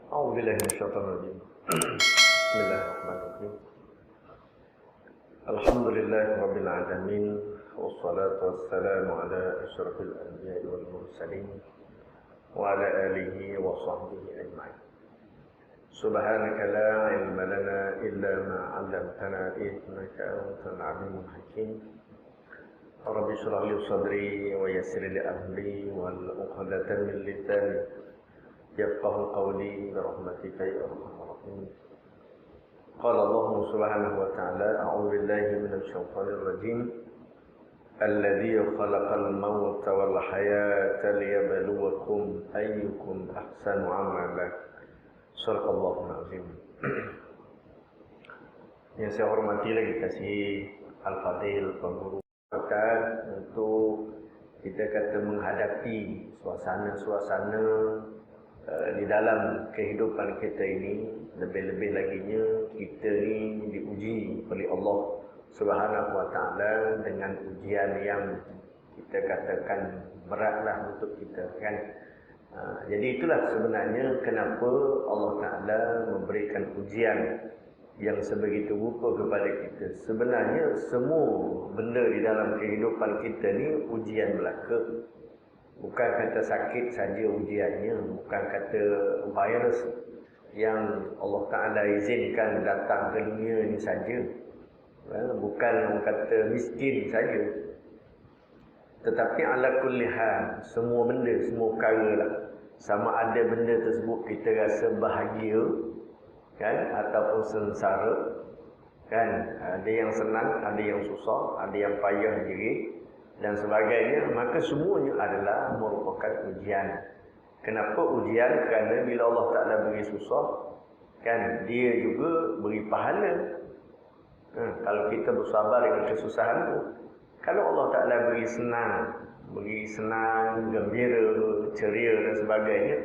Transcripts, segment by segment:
أعوذ بالله من الشيطان الرجيم. بسم الله الرحمن الرحيم. الحمد لله رب العالمين، والصلاة والسلام على أشرف الأنبياء والمرسلين وعلى آله وصحبه أجمعين. سبحانك لا علم لنا إلا ما علمتنا إنك أنت العليم الحكيم. رب اشرح لي صدري ويسر لي أمري والعقدة من لساني يفقه قولي برحمتك يا أرحم الراحمين. قال الله سبحانه وتعالى: أعوذ بالله من الشيطان الرجيم. الذي خلق الموت والحياة ليبلوكم أيكم أحسن عملا. Surah Al-Azim. Yang saya hormati lagi kasih Al-Fadil, pengguru untuk kita kata menghadapi suasana-suasana di dalam kehidupan kita ini. Lebih-lebih laginya kita ni diuji oleh Allah Subhanahu Wa Taala dengan ujian yang kita katakan beratlah untuk kita, kan? Jadi itulah sebenarnya kenapa Allah Ta'ala memberikan ujian yang sebegitu rupa kepada kita. Sebenarnya semua benda di dalam kehidupan kita ni ujian belaka. Bukan kata sakit saja ujiannya, bukan kata virus yang Allah Ta'ala izinkan datang ke dunia ni saja, bukan kata miskin saja. Tetapi ala kulli hal, semua benda, semua perkara lah. Sama ada benda tersebut kita rasa bahagia, kan, ataupun sengsara, kan. Ada yang senang, ada yang susah, ada yang payah diri dan sebagainya. Maka semuanya adalah merupakan ujian. Kenapa ujian? Kerana bila Allah Ta'ala beri susah, kan, Dia juga beri pahala. Kalau kita bersabar dengan kesusahan tu, kalau Allah Ta'ala beri senang, gembira, ceria dan sebagainya,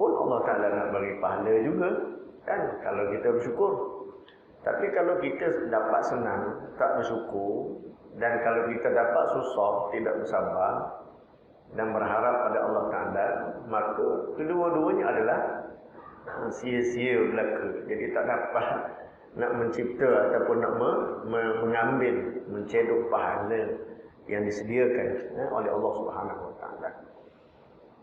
pun Allah Ta'ala nak beri pahala juga, kan, kalau kita bersyukur. Tapi kalau kita dapat senang, tak bersyukur, dan kalau kita dapat susah, tidak bersabar dan berharap pada Allah Ta'ala, maka kedua-duanya adalah sia-sia belaka. Jadi tak dapat nak mencipta ataupun nak mengambil, mencedok pahala yang disediakan oleh Allah Subhanahu Wa Taala.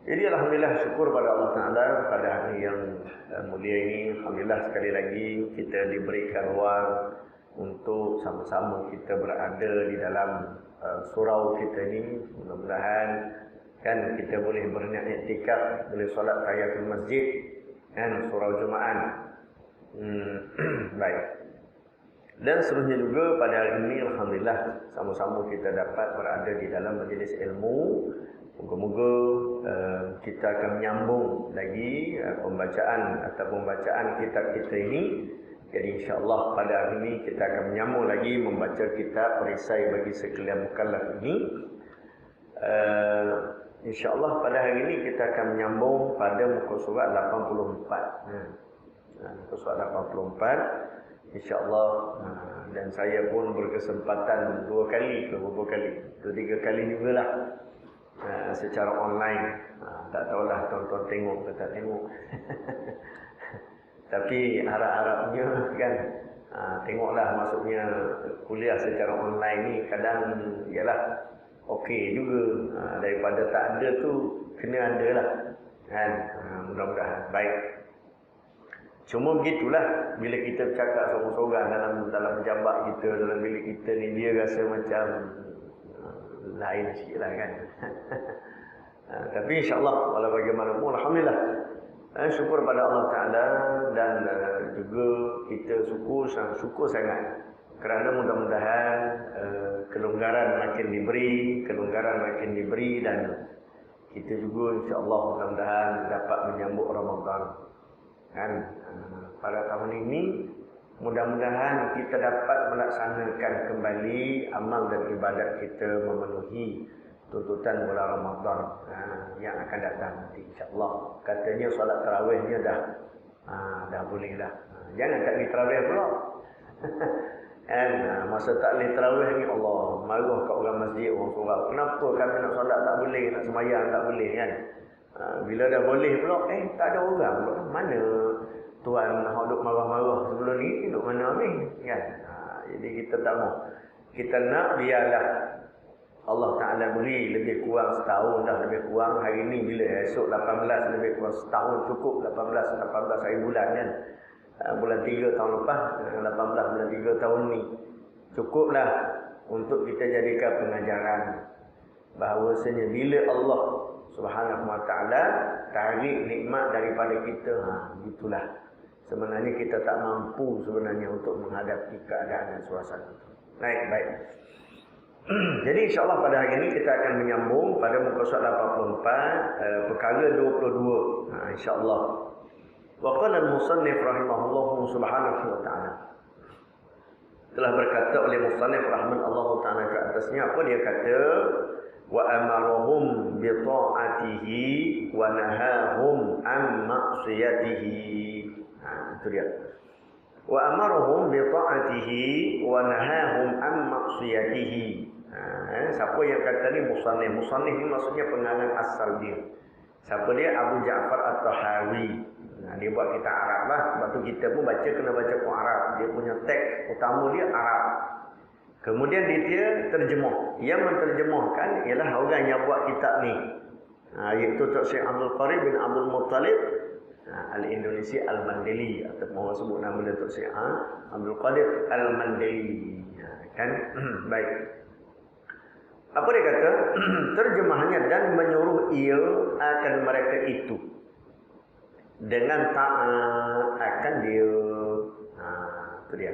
Jadi alhamdulillah, syukur pada Allah Taala pada hari yang mulia ini. Alhamdulillah sekali lagi kita diberikan ruang untuk sama-sama kita berada di dalam surau kita ini. Mudah-mudahan kan kita boleh berniat iktikaf, boleh solat tahiyatul masjid, kan, surau Jumaat. Baik. Dan seterusnya juga pada hari ini alhamdulillah sama-sama kita dapat berada di dalam majlis ilmu. Moga-moga kita akan menyambung lagi pembacaan kitab kita ini. Jadi insya-Allah pada hari ini kita akan menyambung lagi membaca kitab perisai bagi sekalian mukallaf ini. Insya-Allah pada hari ini kita akan menyambung pada muka surat 84. Muka surat 84. InsyaAllah, dan saya pun berkesempatan 2 kali, 3 kali jugalah secara online. Tak tahulah tuan-tuan tengok ke tak tengok. Tapi harap-harapnya kan, tengoklah, maksudnya kuliah secara online ni kadang ialah okey juga. Daripada tak ada tu kena ada lah, kan. Mudah-mudahan baik. Cuma begitulah, bila kita bercakap seorang-seorang dalam pejabat kita, dalam bilik kita ni, dia rasa macam lain sikit lah, kan. Tapi insyaAllah, walau bagaimanapun, alhamdulillah, syukur pada Allah Ta'ala. Dan juga kita syukur sangat, kerana mudah-mudahan kelonggaran makin diberi, dan kita juga insyaAllah mudah-mudahan dapat menyambut Ramadan, kan. Pada tahun ini mudah-mudahan kita dapat melaksanakan kembali amal dan ibadat kita, memenuhi tuntutan bulan Ramadan yang akan datang nanti insya-Allah. Katanya solat tarawihnya dah boleh dah. Jangan tak boleh tarawih pula. Kan, masa tak boleh tarawih ni, Allah marah kat orang masjid, orang surau. Kenapa kami nak solat tak boleh, nak sembahyang tak boleh, kan? Bila dah boleh pula, tak ada orang pula. Mana tuan hok duk marah-marah sebelum ni, duk mana ni kan? Jadi kita tak mau. Kita nak biarlah Allah Ta'ala beri lebih kurang setahun dah, lebih kurang hari ni bila esok 18 lebih kurang setahun cukup, 18 hari bulan kan, bulan 3 tahun lepas, 18 bulan 3 tahun ni cukuplah untuk kita jadikan pengajaran bahawasanya bila Allah Subhanahu Wa Ta'ala tarik nikmat daripada kita, gitulah sebenarnya kita tak mampu sebenarnya untuk menghadapi keadaan dan suasana itu. Baik. Jadi insyaAllah pada hari ini kita akan menyambung pada muka surat 84, perkara 22. InsyaAllah. Wa qala al-musannif rahimahullah subhanahu wa ta'ala. Telah berkata oleh musannif rahimahullah ta'ala ke atasnya, apa dia kata? Wa amarahum bi ta'atihi wa nahahum an ma'siyatihi. Itu dia. Wa amarahum bi ta'atihi wa nahahum an ma'siyatihi. Siapa yang kata ni musannif? Musannif ni maksudnya pengarang asal dia. Siapa dia? Abu Ja'far At-Tahawi. Dia buat kita Arab lah. Sebab tu kita pun baca kena baca pun Arab. Dia punya teks utama dia Arab. Kemudian dia terjemah. Yang menterjemahkan ialah orang yang buat kitab ni, iaitu Tok Syekh Abdul Qarib bin Abdul Muttalib Al-Indonesia Al-Mandeli, ataupun orang sebut nama dia Tok Syekh Abdul Qadir Al-Mandeli. Kan? Baik. Apa dia kata? Terjemahannya, dan menyuruh ia akan mereka itu dengan taat akan dia. Itu dia.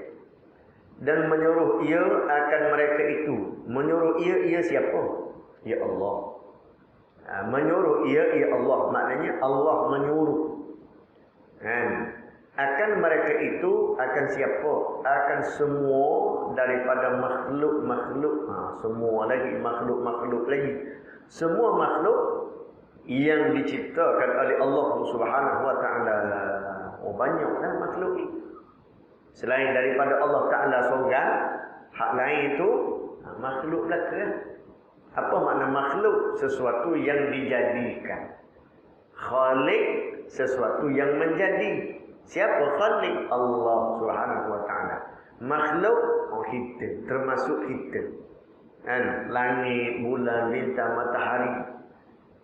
Dan menyuruh ia akan mereka itu. Menyuruh ia siapa? Ya Allah. Menyuruh ia Allah. Maknanya Allah menyuruh. Kan? Akan mereka itu, akan siapa? Akan semua daripada makhluk-makhluk. Semua lagi, makhluk-makhluk lagi. Semua makhluk yang diciptakan oleh Allah Subhanahu Wa Ta'ala. Banyaklah makhluk ni. Selain daripada Allah Ta'ala seorang, hak lain itu makhluk belaka. Apa makna makhluk? Sesuatu yang dijadikan. Khalik, sesuatu yang menjadi. Siapa khalik? Allah Subhanahu Wa Ta'ala. Makhluk, kita, termasuk kita. Kan? Langit, bulan, bintang, matahari.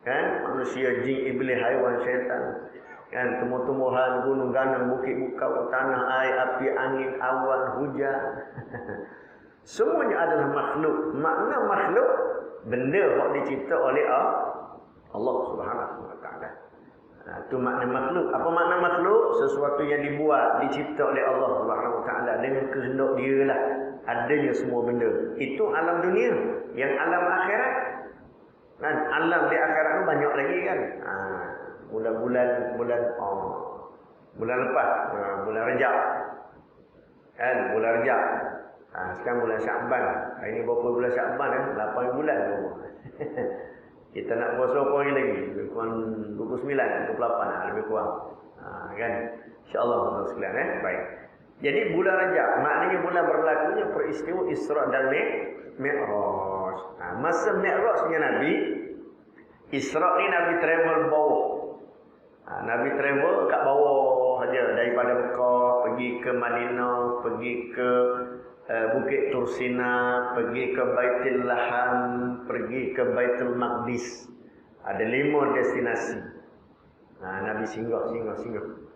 Kan? Manusia, jin, iblis, haiwan, syaitan. Kan? Tumbuh-tumbuhan, gunung, ganang, bukit, bukau, tanah, air, api, angin, awan, hujan. Semuanya adalah makhluk. Makna makhluk, benda yang dicipta oleh Allah Subhanahu Wa Ta'ala. Itu makna makhluk. Apa makna makhluk? Sesuatu yang dibuat, dicipta oleh Allah Subhanahu Wa Ta'ala dengan kehendak dia lah. Adanya semua benda. Itu alam dunia. Yang alam akhirat, kan? Alam di akhirat tu banyak lagi kan. Bulan lepas, bulan Rejab. Kan? Bulan Rejab. Sekarang bulan Syakban. Hari ni berapa bulan Syakban kan? 8 bulan. Kita nak puasa apa lagi? Lebih kurang 29, 28 lebih kurang. Kan? InsyaAllah untuk sekalian. Baik. Jadi bulan Rajab, maknanya bulan berlakunya peristiwa Isra' dan Mi'raj. Masa Mi'rajnya Nabi, Isra' ni Nabi travel bawah. Nabi travel kat bawah saja, daripada Mekah pergi ke Madinah, pergi ke Bukit Tursina, pergi ke Baitul Laham, pergi ke Baitul Maqdis. Ada 5 destinasi. Nabi singgah.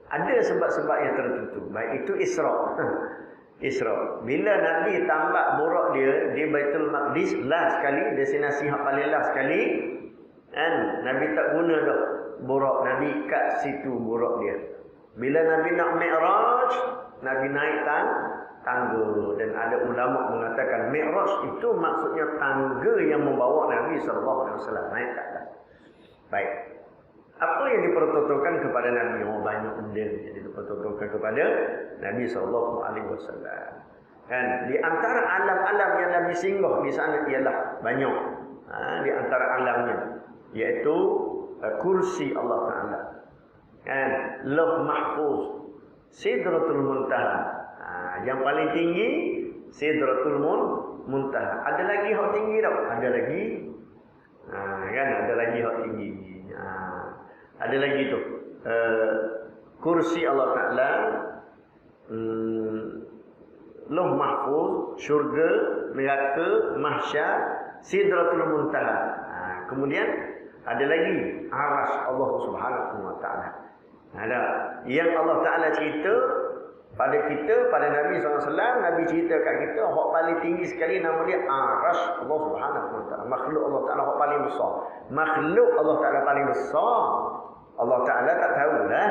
Ada sebab-sebab yang tertentu. Baik itu Isra'. Isra'. Bila Nabi tambak borak dia di Baitul Maqdis, last sekali, destinasi yang paling last sekali, kan? Nabi tak guna dah borak, Nabi kat situ borak dia. Bila Nabi nak Mi'raj, Nabi naik tangga, dan ada ulama mengatakan Mi'raj itu maksudnya tangga yang membawa Nabi SAW naik ke atas. Baik. Apa yang dipertontonkan kepada Nabi? Banyak benda yang dipertontonkan kepada Nabi SAW. Kan? Di antara alam-alam yang Nabi singgah di sana ialah banyak. Di antara alamnya, iaitu kursi Allah Ta'ala. Kan? Lauh Mahfuz, Sidratul Muntaha. Yang paling tinggi Sidratul Muntaha. Ada lagi hak tinggi tak? Ada lagi. Kan? Ada lagi hak tinggi. Ada lagi tu. Kursi Allah Ta'ala, Lauh Mahfuz, syurga, neraka, mahsyar, Sidratul Muntaha. Kemudian ada lagi Arasy Allah Subhanahu wa taala. Ada yang Allah Ta'ala cerita pada kita, pada Nabi SAW, Nabi cerita kat kita, hak paling tinggi sekali nama dia Arasy Allah Subhanahu wa taala. Makhluk Allah Ta'ala hak paling besar. Makhluk Allah Ta'ala paling besar, Allah Ta'ala tak tahulah.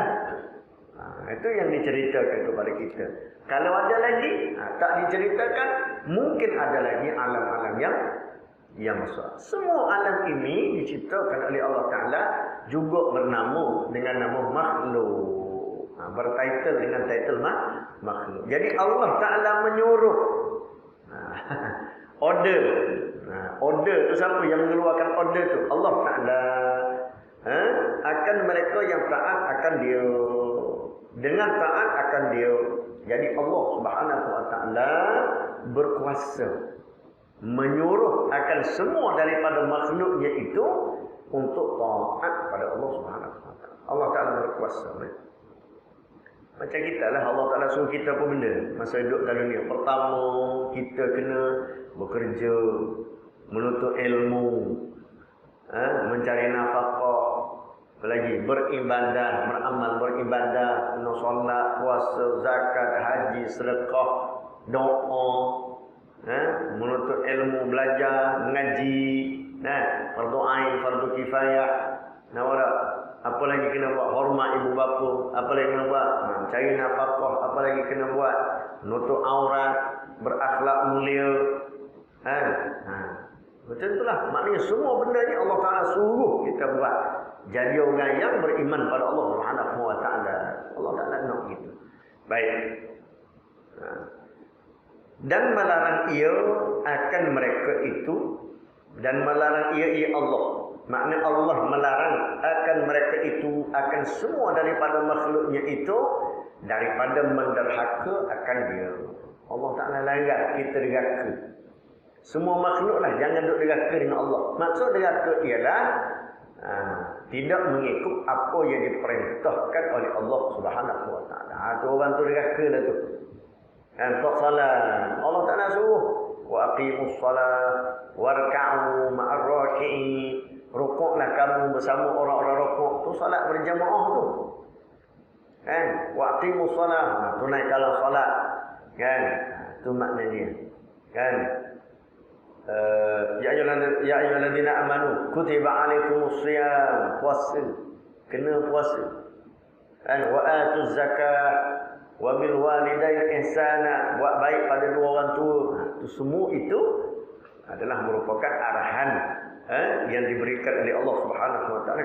Itu yang diceritakan kepada kita. Kalau ada lagi tak diceritakan, mungkin ada lagi alam-alam yang besar. Semua alam ini diciptakan oleh Allah Ta'ala, juga bernama dengan nama makhluk. Bertitle dengan title makhluk. Jadi Allah Ta'ala menyuruh order. Order tu siapa yang mengeluarkan order tu? Allah Ta'ala. Akan mereka yang taat akan dia. Dengan taat akan dia. Jadi Allah Subhanahu wa taala berkuasa menyuruh akan semua daripada makhluknya itu untuk taat pada Allah Subhanahu wa taala. Allah Taala berkuasa. Macam kita lah, Allah Taala suruh kita apa benda masa hidup dalam dunia. Pertama, kita kena bekerja, menuntut ilmu, mencari nafkah. Lagi beribadah, beramal beribadah, solat, puasa, zakat, haji, sedekah, doa, menuntut ilmu, belajar, mengaji, fardu ain, fardu kifayah. Apa lagi kena buat? Hormat ibu bapa. Apa lagi kena buat? Cari nafkah. Apa lagi kena buat? Menutup aurat, berakhlak mulia. Macam itulah. Maknanya semua benda ni Allah Ta'ala suruh kita buat. Jadi orang yang beriman pada Allah Subhanahu wa taala. Allah Ta'ala nak gitu. Baik. Dan melarang ia akan mereka itu, dan melarang ia Allah. Makna Allah melarang akan mereka itu, akan semua daripada makhluknya itu, daripada menderhaka akan dia. Allah Ta'ala larang kita derhaka. Semua makhluklah jangan duk derhaka dengan Allah. Maksud derhaka ialah tidak mengikut apa yang diperintahkan oleh Allah Subhanahu wa taala. Tu orang tu derhaka lah tu. Tak salat. Allah Ta'ala suruh wa aqimus salat warka'u ma'ar raki'in. Rukuklah kamu bersama orang-orang rukuk. Tu salat berjamaah tu. Wa aqimus salat. Tunaikanlah salat. Tu makna dia. Ya ayyuhalladzina amanu kutiba alaikumus shiyam, puasa, kena puasa. Wa atuz zakat wa bil walidaini ihsana, buat baik pada dua orang tua. Itu semua itu adalah merupakan arahan yang diberikan oleh Allah Subhanahu wa taala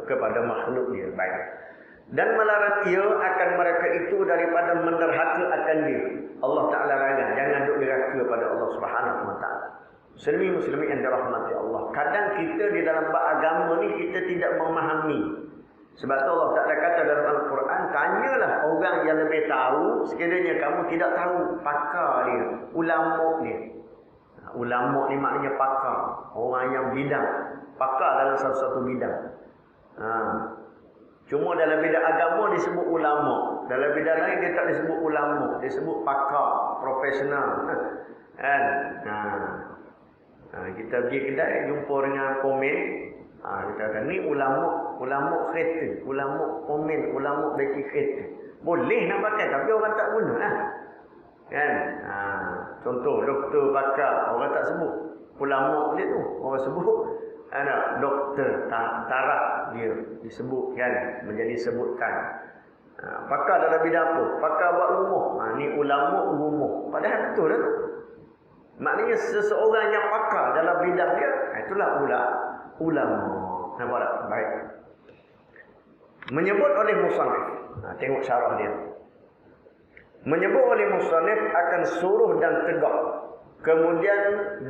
kepada makhluk dia. Baik. Dan melarang ia akan mereka itu daripada menderhaka akan dia. Allah Ta'ala larang jangan duk derhaka pada Allah Subhanahu wa taala. Muslimin yang dirahmati Allah. Kadang kita di dalam agama ni kita tidak memahami. Sebab tu Allah Ta'ala kata dalam Al-Quran, tanyalah orang yang lebih tahu sekiranya kamu tidak tahu. Pakar dia, ulama dia. Ulama ni maknanya pakar, orang yang bidang, pakar dalam satu-satu bidang. Cuma dalam bidang agama disebut ulama, dalam bidang lain dia tak disebut ulama, disebut pakar, profesional. Kita pergi kedai jumpa dengan komen, kita kata ni ulama kereta, ulama komen, ulama beki kereta. Boleh nak pakai tapi orang tak guna lah. Contoh doktor pakar, orang tak sebut ulama dia tu, orang sebut doktor taraf dia disebut menjadi sebutan. Pakar dalam bidang apa? Pakar buat rumah. Ni ulama rumah. Padahal betul dah tu. Maknanya seseorang yang pakar dalam bidang dia, itulah ulama. Nampak tak? Baik. Menyebut oleh musannif. Tengok syarah dia. Menyebut oleh musannif akan suruh dan tegak. Kemudian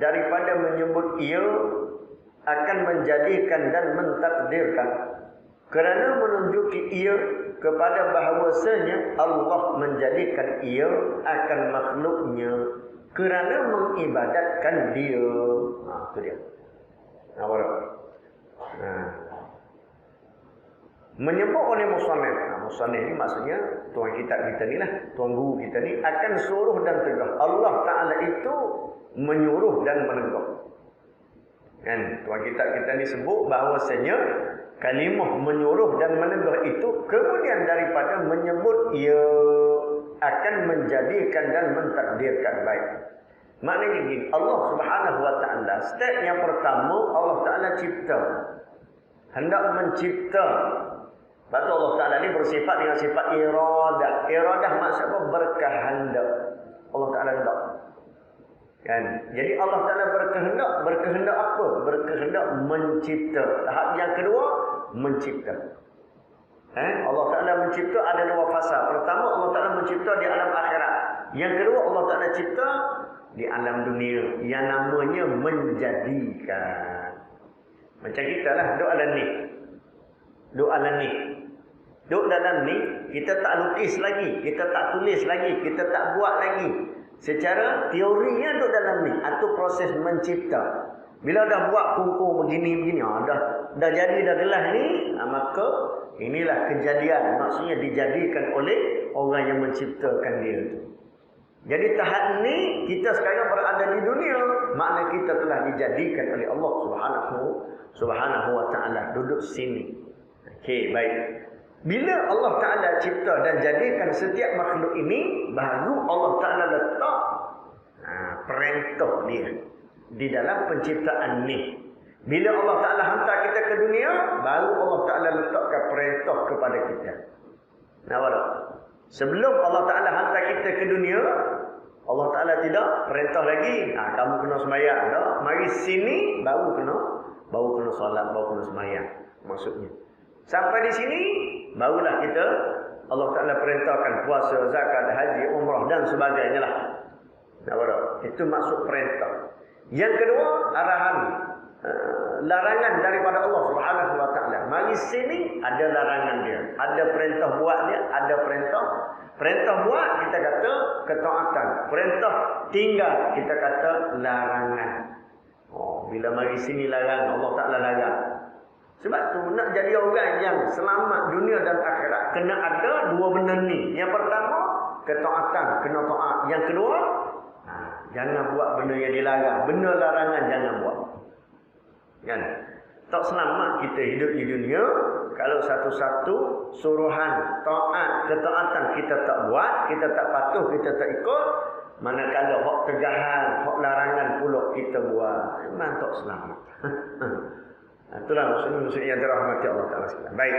daripada menyebut ia akan menjadikan dan mentakdirkan. Kerana menunjuki ia kepada bahawasanya Allah menjadikan ia akan makhluknya kerana mengibadatkan dia. Itu dia. Nampak tak? Menyebut oleh musannif. Musannif ni maksudnya tuan kitab kita ni lah, tuan guru kita ni akan suruh dan tegah. Allah Ta'ala itu menyuruh dan menegur. Kan? Tuan kitab kita ni sebut bahawasanya kalimah menyuruh dan menegur itu kemudian daripada menyebut ia akan menjadikan dan mentakdirkan baik. Maknanya gini, Allah Subhanahu Wa Ta'ala step yang pertama Allah Ta'ala cipta. Hendak mencipta. Sebab tu Allah Ta'ala ni bersifat dengan sifat iradah. Iradah maksudnya berkehendak. Allah Ta'ala hendak. Kan? Jadi Allah Ta'ala berkehendak. Berkehendak apa? Berkehendak mencipta. Tahap yang kedua, mencipta. Allah Ta'ala mencipta ada dua fasa. Pertama, Allah Ta'ala mencipta di alam akhirat. Yang kedua, Allah Ta'ala cipta di alam dunia. Yang namanya menjadikan. Macam kita lah, duduk alam ni. Duduk alam ni. Duduk dalam ni, kita tak lukis lagi. Kita tak tulis lagi. Kita tak buat lagi. Secara teorinya duduk dalam ni. Itu proses mencipta. Bila dah buat kungkung begini-begini, dah jadi dah gelas ni, maka inilah kejadian. Maksudnya dijadikan oleh orang yang menciptakan dia tu. Jadi tahap ni, kita sekarang berada di dunia. Makna kita telah dijadikan oleh Allah Subhanahu Wa Ta'ala. Duduk sini. Okey, baik. Bila Allah Ta'ala cipta dan jadikan setiap makhluk ini, baru Allah Ta'ala letak perintah dia di dalam penciptaan ni. Bila Allah Ta'ala hantar kita ke dunia, baru Allah Ta'ala letakkan perintah kepada kita. Nampak tak? Sebelum Allah Ta'ala hantar kita ke dunia, Allah Ta'ala tidak perintah lagi. Kamu kena sembahyang. Mari sini, baru kena solat, baru kena sembahyang. Maksudnya. Sampai di sini, barulah kita, Allah Ta'ala perintahkan puasa, zakat, haji, umrah dan sebagainya lah. Nampak tak? Itu maksud perintah. Yang kedua, arahan. Larangan daripada Allah Subhanahu Wa Ta'ala. Mari sini, ada larangan dia. Ada perintah buat dia, ada perintah. Perintah buat, kita kata ketaatan. Perintah tinggal, kita kata larangan. Bila mari sini larang, Allah Ta'ala larang. Sebab tu nak jadi orang yang selamat dunia dan akhirat, kena ada dua benda ni. Yang pertama, ketaatan, kena taat. Yang kedua, jangan buat benda yang dilarang. Benda larangan jangan buat. Kan? Tak selamat kita hidup di dunia kalau satu-satu suruhan, taat, ketaatan kita tak buat, kita tak patuh, kita tak ikut. Manakala hak tegahan, hak larangan pula kita buat, memang tak selamat. Itulah maksud yang dirahmati Allah Ta'ala sekalian. Baik.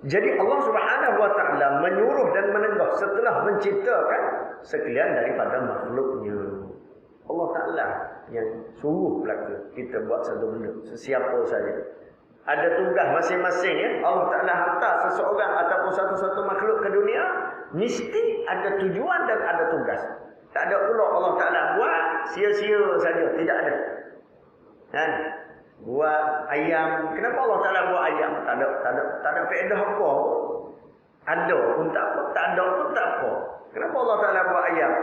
Jadi Allah Subhanahu Wa Ta'ala menyuruh dan menegur setelah menciptakan sekalian daripada makhluknya. Allah Ta'ala yang suruh belaka kita buat satu benda. Sesiapa saja. Ada tugas masing-masing. Allah Ta'ala hantar seseorang ataupun satu-satu makhluk ke dunia. Mesti ada tujuan dan ada tugas. Tak ada pula Allah Ta'ala buat sia-sia saja. Tidak ada. Kan? Buat ayam. Kenapa Allah Ta'ala buat ayam? Tak ada faedah apa. Ada pun tak apa. Tak ada pun tak apa. Kenapa Allah Ta'ala buat ayam?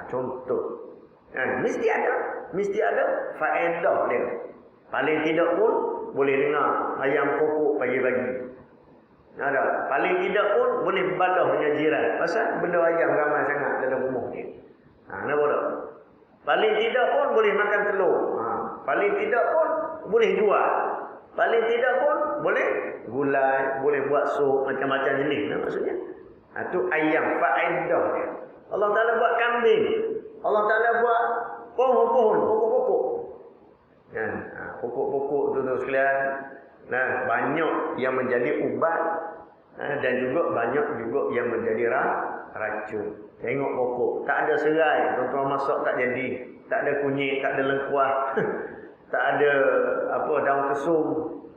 Contoh. Mesti ada faedah dia. Paling tidak pun boleh dengar ayam kokok pagi-pagi. Ada. Paling tidak pun boleh balah dengan jiran. Pasal benda ayam ramai sangat dalam rumah dia. Nampak tak? Paling tidak pun boleh makan telur. Paling tidak pun boleh jual. Paling tidak pun boleh gulai, boleh buat sup macam-macam jenis. Maksudnya. Itu ayam faedah dia. Allah Ta'ala buat kambing. Allah Ta'ala buat pohon-pohon, pokok-pokok. Pokok-pokok tu sekalian. Banyak yang menjadi ubat dan juga banyak juga yang menjadi racun. Tengok pokok, tak ada serai, tuan-tuan masak tak jadi. Tak ada kunyit, tak ada lengkuas. Tak ada daun kesum.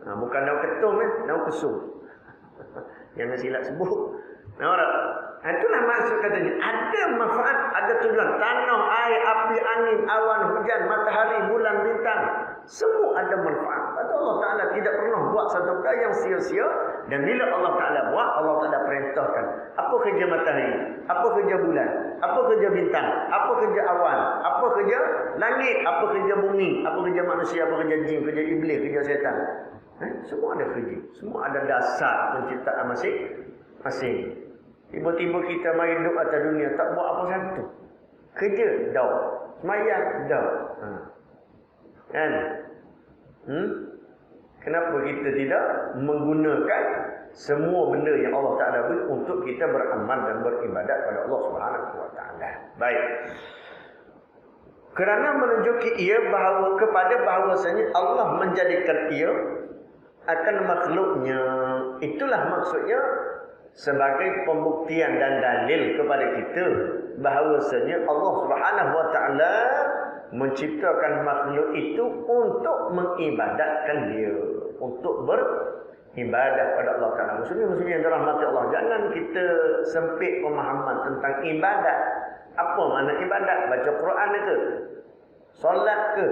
Bukan daun ketum, daun kesum. Jangan silap sebut. Itulah maksud katanya. Ada manfaat, ada tujuan. Tanah, air, api, angin, awan, hujan, matahari, bulan, bintang. Semua ada manfaat. Kata Allah Ta'ala tidak pernah buat satu benda yang sia-sia. Dan bila Allah Ta'ala buat, Allah Ta'ala perintahkan. Apa kerja matahari? Apa kerja bulan? Apa kerja bintang? Apa kerja awan? Apa kerja langit? Apa kerja bumi? Apa kerja manusia? Apa kerja jin? Kerja iblis? Kerja setan? Semua ada kerja. Semua ada dasar penciptaan masing-masing. Tiba-tiba kita mari hidup atas dunia tak buat apa satu. Kerja dah. Semayang dah. Kan? Kenapa kita tidak menggunakan semua benda yang Allah Ta'ala beri untuk kita beramal dan beribadat pada Allah Subhanahu Wa Ta'ala. Baik. Kerana menunjuki ia bahawa kepada bahawasanya Allah menjadikan ia akan makhluknya. Itulah maksudnya sebagai pembuktian dan dalil kepada kita bahawasanya Allah Subhanahu Wa Ta'ala menciptakan makhluk itu untuk mengibadatkan dia, untuk beribadah pada Allah Ta'ala. Muslim yang dirahmati Allah, jangan kita sempit pemahaman tentang ibadat. Apa makna ibadat? Baca Quran ke? Solat ke?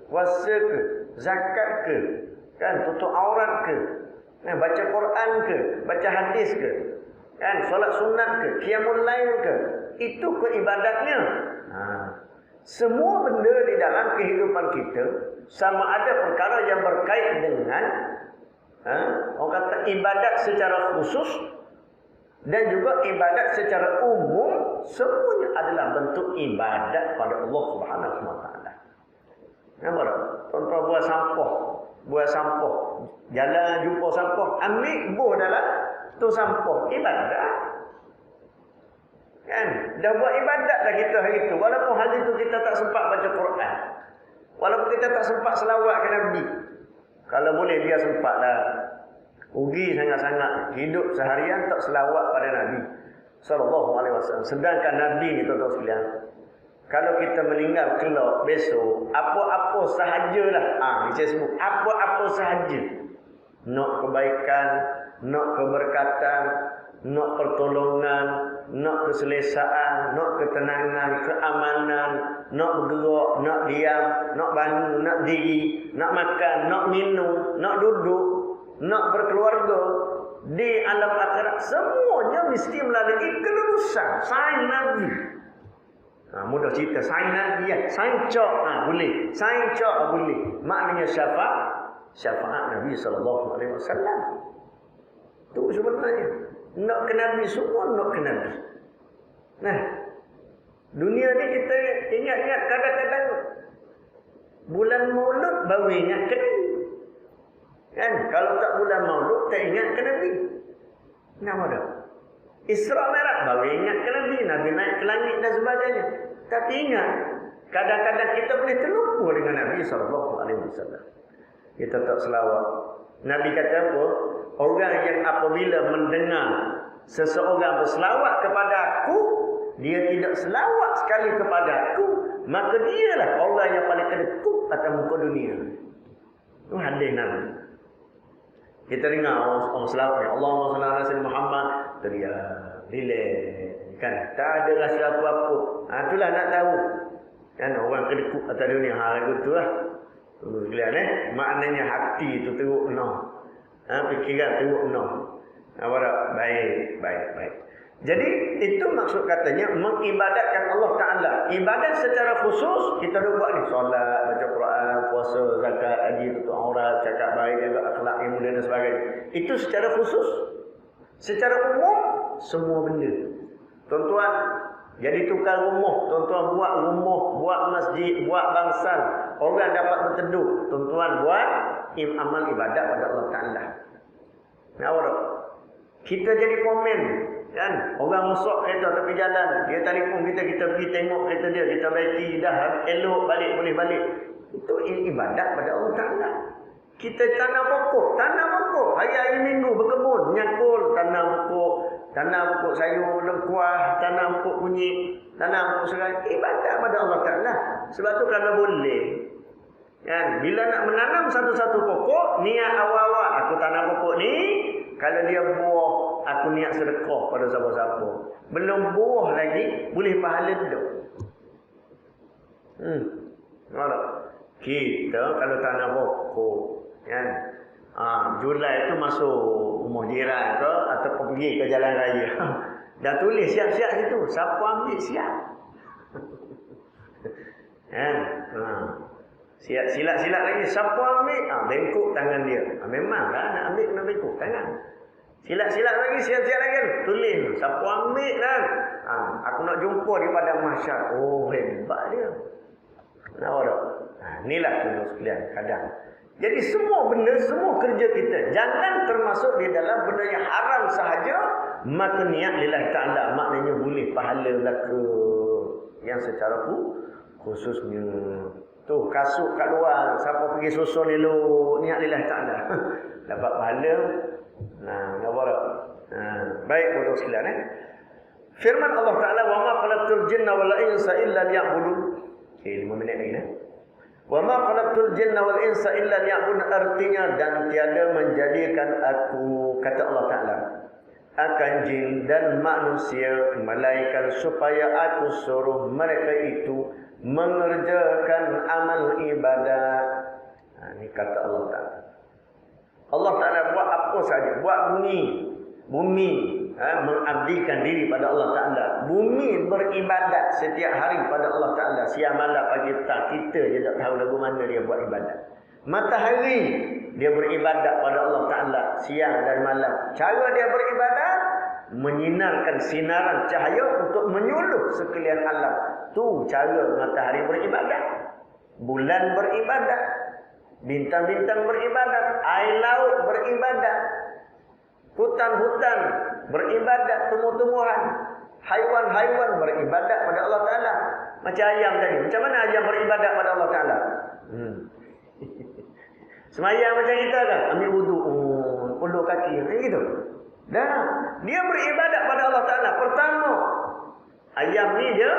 Puasa ke? Zakat ke? Kan, tutup aurat ke? Baca Quran ke? Baca hadis ke? Kan, solat sunat ke? Qiyamul lail ke? Itu ke ibadatnya. Semua benda di dalam kehidupan kita, sama ada perkara yang berkait dengan orang kata ibadat secara khusus dan juga ibadat secara umum, semuanya adalah bentuk ibadat pada Allah Subhanahu Wa Taala. Nampak tak? Contoh buang sampah, jalan jumpa sampah, ambil buah dalam tu sampah, ibadat. Kan? Dah buat ibadat dah kita hari itu. Walaupun hari itu kita tak sempat baca Quran. Walaupun kita tak sempat selawat ke Nabi. Kalau boleh dia sempat dah. Rugi sangat-sangat. Hidup seharian tak selawat pada Nabi sallallahu alaihi wasallam. Sedangkan Nabi ni tuan-tuan sekalian, kalau kita meninggal kelak besok, apa-apa sahajalah. Saya sebut apa-apa sahaja. Nak kebaikan, nak keberkatan, nak pertolongan, nak keselesaan, nak ketenangan, keamanan, nak bergerak, nak diam, nak bangun, nak diri, nak makan, nak minum, nak duduk, nak berkeluarga di alam akhirat, semuanya mesti melalui kelulusan sains Nabi. Mudah cerita sains Nabi ya. Sains cak boleh. Sains cak boleh. Maknanya syafaat Nabi sallallahu alaihi wasallam. Itu sebenarnya. Nak ke Nabi, semua nak ke Nabi. Dunia ni kita ingat-ingat kadang-kadang bulan Maulud baru ingat ke Nabi. Kan? Kalau tak bulan Maulud, tak ingat ke Nabi. Kenapa dah? Isra Mi'raj baru ingat ke Nabi. Nabi naik ke langit dan sebagainya. Tapi ingat, kadang-kadang kita boleh terlupa dengan Nabi SAW. Kita tak selawat. Nabi kata apa? Orang yang apabila mendengar seseorang berselawat kepada aku, dia tidak selawat sekali kepada aku, maka dialah orang yang paling kedekut atas muka dunia. Itu hadis Nabi. Kita dengar orang selawat ni, Allahumma salli ala sayyidina Muhammad, teriak, relax, kan? Tak ada rasa apa-apa. Itulah nak tahu. Kan orang kedekut atas dunia, itu lah. Tunggu sekalian maknanya hati itu teruk noh. Fikiran teruk noh. Baik. Jadi itu maksud katanya mengibadatkan Allah Ta'ala. Ibadat secara khusus kita dah buat ni. Solat, baca Quran, puasa, zakat, haji, tutup aurat, cakap baik, jaga akhlak, ilmu dan sebagainya. Itu secara khusus. Secara umum, semua benda. Tuan-tuan, jadi tukar rumah. Tuan-tuan buat rumah, buat masjid, buat bangsal. Orang dapat berteduh. Tuan-tuan buat amal ibadat pada Allah Ta'ala. Kita jadi komen. Kan? Orang rosak kereta tepi jalan, dia telefon kita, kita pergi tengok kereta dia, kita baiki, dah elok balik, boleh balik. Itu ibadat pada Allah Ta'ala. Kita tanam pokok. Hari-hari minggu berkebun, nyakul, tanam pokok sayur, lengkuah, tanam pokok kunyit, tanam pokok serai. Ibadat pada Allah Ta'ala. Sebab tu kalau boleh, kan? Bila nak menanam satu-satu pokok, niat awal-awal, aku tanam pokok ni, kalau dia buah, aku niat sedekah pada siapa-siapa. Belum buah lagi, boleh pahala tu. Kita kalau tanam pokok, kan? Julai tu masuk rumah jiran ke, ataupun pergi ke jalan raya. Dah tulis siap-siap situ. Siapa ambil siap. Kan? Silat-silat lagi. Siapa ambil? Bengkok tangan dia. Memang lah nak ambil kena bengkok tangan. Silat-silat lagi, siap-siap lagi. Tulis. Siapa ambil kan? Aku nak jumpa di padang mahsyar. Oh, hebat dia. Kenapa tak? Inilah tuan sekalian kadang. Jadi semua benda, semua kerja kita, jangan termasuk di dalam benda yang haram sahaja, maka niat lillahi ta'ala, maknanya boleh pahala belaka yang secara khususnya. Tu kasut kat luar, siapa pergi susun elok, niat lillahi ta'ala, dapat pahala. Nampak tak? Baik tuan-tuan sekalian. Firman Allah Ta'ala, wa ma khalaqtul jinna wal insa illa liya'budun. 5 minit lagi. Wa ma khalaqtul jinna wal insa illa liya'budun, artinya dan tiada menjadikan aku, kata Allah Ta'ala, akan jin dan manusia melainkan supaya aku suruh mereka itu mengerjakan amal ibadat. Ini kata Allah Ta'ala. Allah Ta'ala buat apa saja, buat bumi mengabdikan diri pada Allah Ta'ala. Bumi beribadat setiap hari pada Allah Ta'ala. Siang malam pagi petang. Kita je tak tahu lagu mana dia buat ibadat. Matahari dia beribadat pada Allah Ta'ala siang dan malam. Cara dia beribadat, menyinarkan sinaran cahaya untuk menyuluh sekalian alam. Tu cara matahari beribadat. Bulan beribadat. Bintang-bintang beribadat. Air laut beribadat. Hutan-hutan beribadat, tumbuh-tumbuhan, haiwan-haiwan beribadat pada Allah Ta'ala. Macam ayam tadi. Macam mana ayam beribadat pada Allah Ta'ala? Semayang macam kita kan? Ambil wuduk, puluk kaki, macam gitu. Dah, dia beribadat pada Allah Ta'ala. Pertama, ayam ni dia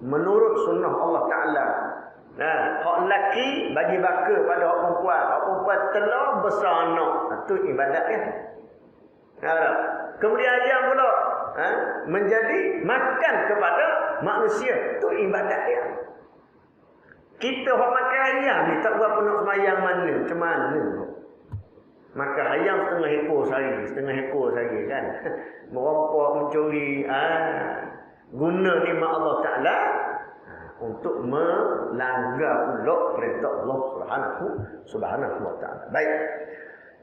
menurut sunnah Allah Ta'ala. Hak lelaki bagi baka pada hak perempuan. Hak perempuan telur besar anak. Itu ibadat dia. Kemudian ayam pula menjadi makan kepada manusia. Itu ibadat dia. Kita hak makan ayam ni tak berapa nak semayang mana. Macam mana? Makan ayam setengah ekor sehari kan. Merompak, mencuri. Guna nikmat Allah Ta'ala untuk melanggar pula perintah Allah Subhanahu wa Ta'ala. Baik.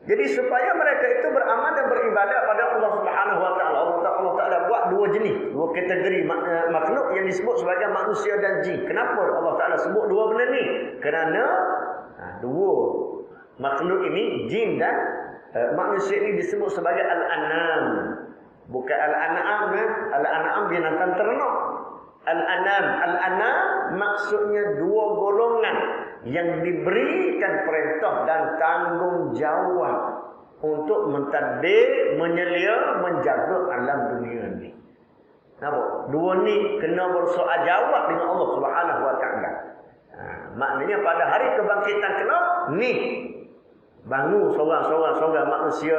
Jadi supaya mereka itu beramal dan beribadat pada Allah Subhanahu wa Ta'ala. Allah Ta'ala buat dua jenis, dua kategori makhluk yang disebut sebagai manusia dan jin. Kenapa Allah Ta'ala sebut dua benda ni? Kerana dua makhluk ini, jin dan manusia ini disebut sebagai al-an'am. Bukan al-an'am, al-an'am binatang ternak. Al-an'am maksudnya dua golongan yang diberikan perintah dan tanggungjawab untuk mentadbir, menyelia, menjaga alam dunia ni. Nampak? Dua ni kena bersoal jawab dengan Allah Subhanahu wa Ta'ala. Maknanya pada hari kebangkitan kelak ni bangun seorang manusia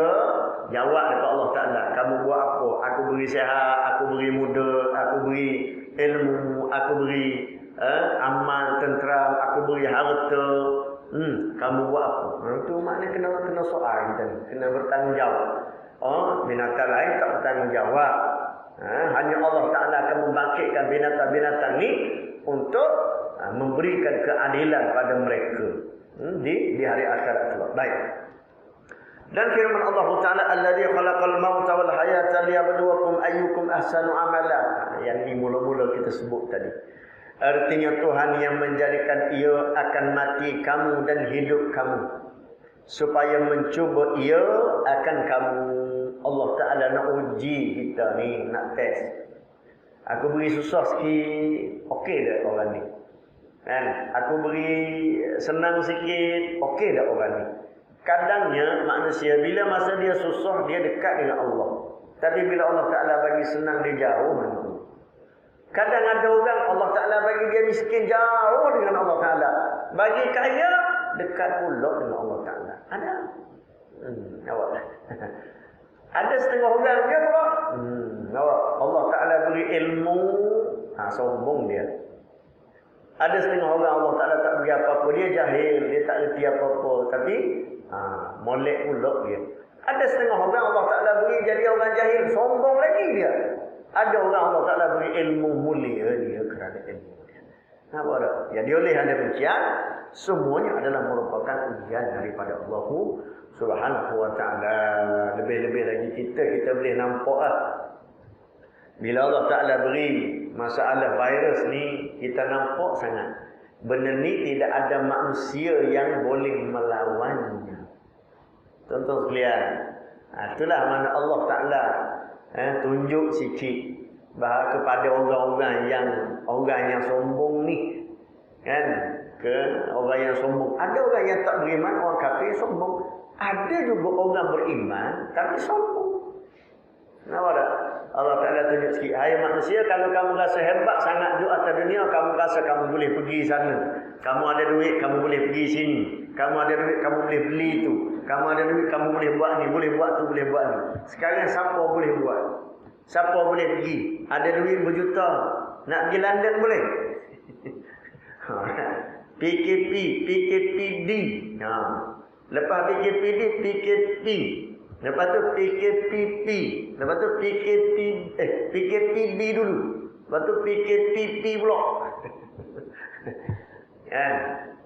jawab dekat Allah Ta'ala. Kamu buat apa? Aku beri sihat, aku beri muda, aku beri ilmu, aku beri amal tenteram, aku beri harta. Kamu buat apa? Itu maknanya kena soal kita ni, kena bertanggungjawab. Binatang lain tak bertanggungjawab. Hanya Allah Ta'ala akan membangkitkan binatang-binatang ni untuk memberikan keadilan pada mereka di hari akhirat kelak. Baik. Dan firman Allah Ta'ala, alladzi khalaqal mauta wal hayata liyabluwakum ayyukum ahsanu amala. Yang ini mula-mula kita sebut tadi. Artinya Tuhan yang menjadikan ia akan mati kamu dan hidup kamu, supaya mencuba ia akan kamu. Allah Ta'ala nak uji kita ni, nak test. Aku beri susah sikit, okey tak orang ni? Kan? Aku beri senang sikit, okey tak orang ni? Kadangnya manusia bila masa dia susah dia dekat dengan Allah. Tapi bila Allah Ta'ala bagi senang dia jauh dengan Allah. Kadang ada orang Allah Ta'ala bagi dia miskin jauh dengan Allah Ta'ala. Bagi kaya dekat pula dengan Allah Ta'ala. Ada. Nampak. Ada setengah orang dia pula. Nampak. Allah Ta'ala beri ilmu, sombong dia. Ada setengah orang Allah Ta'ala tak beri apa-apa, dia jahil, dia tak reti apa-apa, tapi molek pula dia. Ada setengah orang Allah Ta'ala beri jadi orang jahil, sombong lagi dia. Ada orang Allah Ta'ala beri ilmu, mulia dia kerana ilmu dia. Nampak tak? Jadi oleh hal demikian, semuanya adalah merupakan ujian daripada Allah Subhanahu wa ta'ala. Lebih-lebih lagi kita boleh nampak lah. Bila Allah Ta'ala beri masalah virus ni, kita nampak sangat. Benda ni tidak ada manusia yang boleh melawannya. Tuan-tuan sekalian, itulah mana Allah Ta'ala tunjuk sikit bahawa kepada orang yang sombong ni, kan, ke orang yang sombong. Ada orang yang tak beriman, orang kafir sombong. Ada juga orang beriman tapi sombong. Nampak tak? Allah Ta'ala tunjuk sikit. Hai manusia, kalau kamu rasa hebat sangat duduk atas dunia, kamu rasa kamu boleh pergi sana. Kamu ada duit, kamu boleh pergi sini. Kamu ada duit, kamu boleh beli tu. Kamu ada duit, kamu boleh buat ni, boleh buat tu, boleh buat ni. Sekarang siapa boleh buat? Siapa boleh pergi? Ada duit berjuta. Nak pergi London boleh? PKPD. Lepas PKPD, PKP. Lepas tu PKPP. Lepas tu PKPB dulu. Lepas tu PKPP pula. Kan?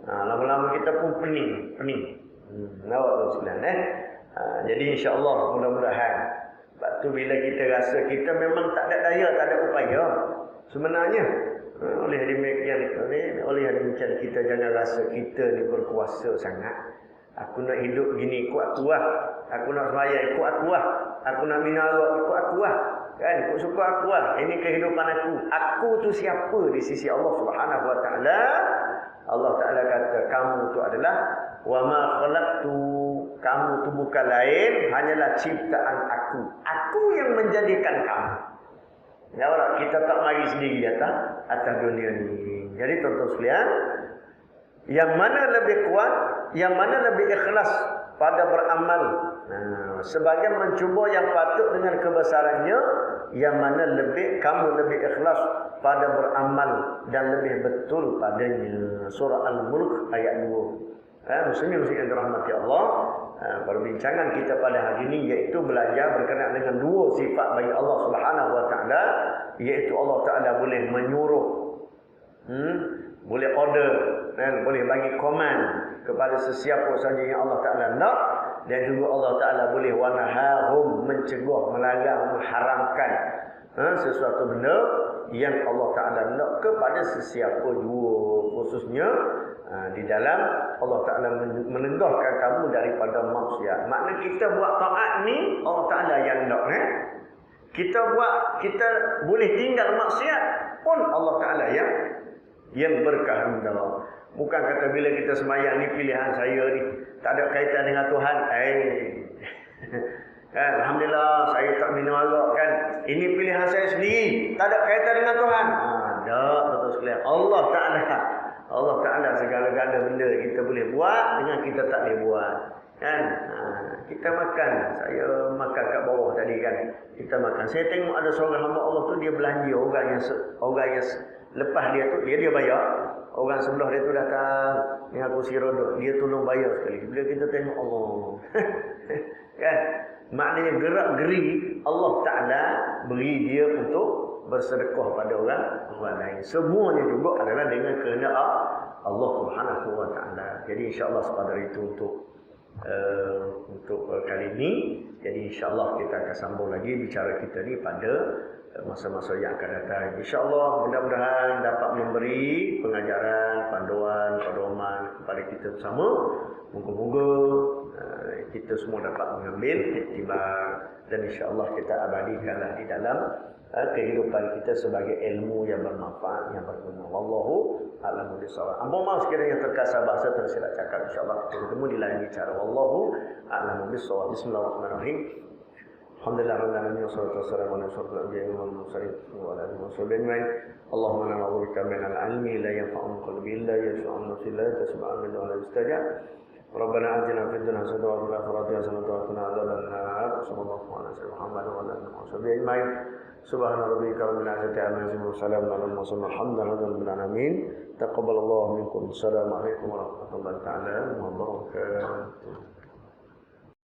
Lama-lama kita pun pening. Nampak tu sekalian. Jadi insya-Allah mudah-mudahan. Sebab tu bila kita rasa kita memang tak ada daya, tak ada upaya. Sebenarnya oleh demikian kita jangan rasa kita ni berkuasa sangat. Aku nak hidup gini, ikut aku lah. Aku nak sembahyang, ikut aku lah. Aku nak minara, ikut aku lah. Kan, ikut suka aku lah. Ini kehidupan aku. Aku tu siapa di sisi Allah Subhanahu wa ta'ala? Allah Ta'ala kata, kamu tu adalah wa ma khalaqtu. Kamu tu bukan lain, hanyalah ciptaan aku. Aku yang menjadikan kamu. Ya Allah, kita tak mari sendiri di atas dunia ni. Jadi tuan-tuan sekalian, yang mana lebih kuat, yang mana lebih ikhlas pada beramal. Sebagai mencuba yang patut dengan kebesarannya, yang mana kamu lebih ikhlas pada beramal dan lebih betul padanya. Surah Al-Mulk ayat 2. Muslimin yang dirahmati Allah, perbincangan kita pada hari ini iaitu belajar berkenaan dengan dua sifat bagi Allah Subhanahu wa ta'ala, iaitu Allah Ta'ala boleh menyuruh, boleh order, dan boleh bagi command kepada sesiapa saja yang Allah Ta'ala nak, dan juga Allah Ta'ala boleh wanahahum, mencegah, melarang, mengharamkan sesuatu benda yang Allah Ta'ala nak kepada sesiapa jua, khususnya di dalam Allah Ta'ala menegahkan kamu daripada maksiat. Makna kita buat taat ni Allah Ta'ala yang nak. Kita boleh tinggal maksiat pun Allah Ta'ala yang berkehendak. Bukan kata bila kita sembahyang ni pilihan saya ni, tak ada kaitan dengan Tuhan. Alhamdulillah saya tak minum arak kan. Ini pilihan saya sendiri, tak ada kaitan dengan Tuhan. Tak, betul sekalian. Allah Ta'ala segala-gala benda kita boleh buat dengan kita tak boleh buat. Kan? Kita makan. Saya makan kat bawah tadi kan. Kita makan. Saya tengok ada seorang hamba Allah tu dia belanja orang yang lepas dia tu dia bayar. Orang sebelah dia tu datang dengan kursi roda, dia tolong bayar sekali. Bila kita tengok Allah. Kan? Maknanya gerak-geri Allah Ta'ala beri dia untuk bersedekah pada orang lain. Semuanya juga adalah dengan kehendak Allah Subhanahu wa ta'ala. Jadi insya-Allah sepadar itu untuk kali ini. Jadi insya-Allah kita akan sambung lagi bicara kita ni pada masa-masa yang akan datang. Insya-Allah mudah-mudahan dapat memberi pengajaran, panduan, pedoman kepada kita bersama. Moga-moga kita semua dapat mengambil iktibar dan insya-Allah kita abadikanlah di dalam kehidupan kita sebagai ilmu yang bermanfaat, yang berguna. Wallahu a'lam bishawab. Ampun maaf sekiranya terkasar bahasa tersilap cakap. Insya-Allah kita bertemu di lain bicara. Wallahu a'lam bishawab. Bismillahirrahmanirrahim. Alhamdulillah rabbil alamin wassalatu wassalamu ala asyrofil anbiya'i wal mursalin wa ala alihi washabbihi ajma'in. Allahumma inna na'udzubika minal ilmi la yanfa'u qalbi illa yashfa'u nafsi la tasma'u min wa la yustajab. Rabbana atina fid dunya hasanatan wa fil akhirati hasanatan wa qina adzabannar. Sallallahu alaihi wa Muhammad wa ala alihi washabbihi ajma'in. Subhana rabbika rabbil izzati amma yasifun wa salamun alal mursalin walhamdulillahi rabbil alamin. Taqabbalallahu minkum. Assalamu alaikum warahmatullahi wabarakatuh.